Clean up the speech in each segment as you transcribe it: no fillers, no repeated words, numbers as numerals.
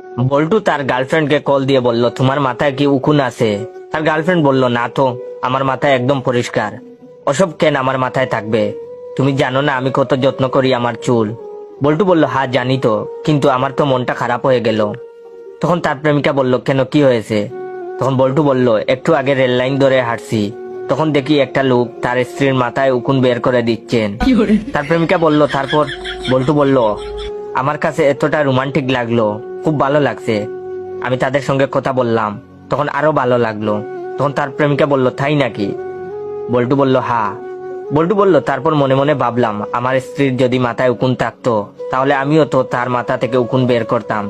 বল্টু তার গার্লফ্রেন্ডকে কল দিয়ে বলল, তোমার মাথায় কি উকুন আছে? তার গার্লফ্রেন্ড বলল, না তো, আমার মাথায় একদম পরিষ্কার। ওসব কেন আমার মাথায় থাকবে? তুমি জানো না আমি কত যত্ন করি আমার চুল। বল্টু বলল, হ্যাঁ জানি তো, কিন্তু আমার তো মনটা খারাপ হয়ে গেল। তখন তার প্রেমিকা বলল, কেন, কি হয়েছে? তখন বল্টু বলল, একটু আগে রেল লাইন ধরে হাঁটছি, তখন দেখি একটা লোক তার স্ত্রীর মাথায় উকুন বের করে দিচ্ছেন। তার প্রেমিকা বলল, তারপর? বল্টু বলল, আমার কাছে এতটা রোমান্টিক লাগলো, খুব ভালো লাগছে। আমি তাদের সঙ্গে কথা বললাম, তখন আরো ভালো লাগলো। তখন তার প্রেমিকা বলল, তাই নাকি? বল্টু বলল, হ্যাঁ। বল্টু বলল, তারপর মনে মনে ভাবলাম, আমার স্ত্রীর যদি মাথায় উকুন থাকতো, তাহলে আমিও তো তার মাথা থেকে উকুন বের করতাম,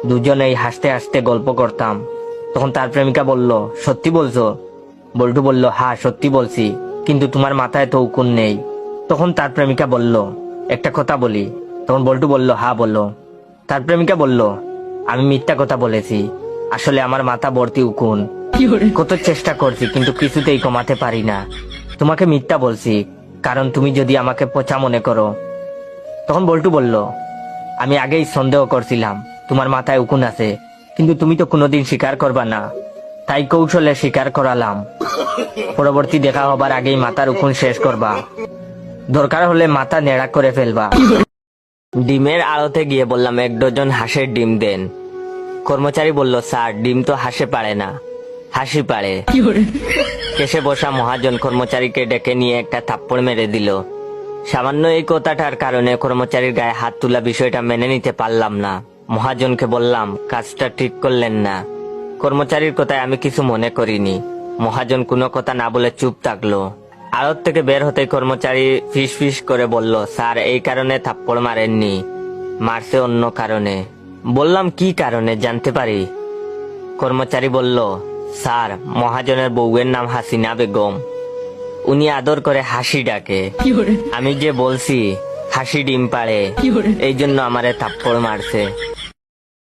দুজনেই হাসতে হাসতে গল্প করতাম। তখন তার প্রেমিকা বলল, সত্যি বলছো? বল্টু বলল, হ্যাঁ সত্যি বলছি, কিন্তু তোমার মাথায় তো উকুন নেই। তখন তার প্রেমিকা বলল, একটা কথা বলি? তখন বল্টু বলল, হ্যাঁ বলো। তার প্রেমিকা বলল, আমি মিথ্যা কথা বলেছি, আসলে আমার মাথা ভর্তি উকুন। কত চেষ্টা করছি কিন্তু কিছুতেই কমাতে পারি না। তোমাকে মিথ্যা বলছি, কারণ তুমি যদি আমাকে পচা মনে করো। তখন বল্টু বলল, আমি আগেই সন্দেহ করছিলাম তোমার মাথায় উকুন আছে, কিন্তু তুমি তো কোনোদিন স্বীকার করবা না, তাই কৌশলে স্বীকার করালাম। পরবর্তী দেখা হবার আগেই মাথার উকুন শেষ করবা, দরকার হলে মাথা নেড়া করে ফেলবা। ডিমের আড়তে গিয়ে বললাম, 1 ডজন হাঁসের ডিম দেন। কর্মচারী বলল, স্যার ডিম তো হাঁসে পারে না, হাসি পারে। কেসে বসা মহাজন কর্মচারীকে ডেকে নিয়ে একটা থাপ্পড় মেরে দিল। সামান্য এই কথাটার কারণে কর্মচারীর গায়ে হাত তোলা বিষয়টা মেনে নিতে পারলাম না। মহাজনকে বললাম, কাজটা ঠিক করলেন না। কর্মচারীর কথায় আমি কিছু মনে করিনি। মহাজন কোনো কথা না বলে চুপ থাকলো। আড়ত থেকে বের হতেই কর্মচারী ফিস ফিস করে বলল, স্যার এই কারণে থাপ্পড় মারেননি, মারছে অন্য কারণে। বললাম, কি কারণে জানতে পারি? কর্মচারী বলল, স্যার মহাজনের বউয়ের নাম হাসিনা বেগম, উনি আদর করে হাসি ডাকে। আমি যে বলছি হাসি ডিম পাড়ে, এই জন্য আমারে থাপ্পড় মারছে।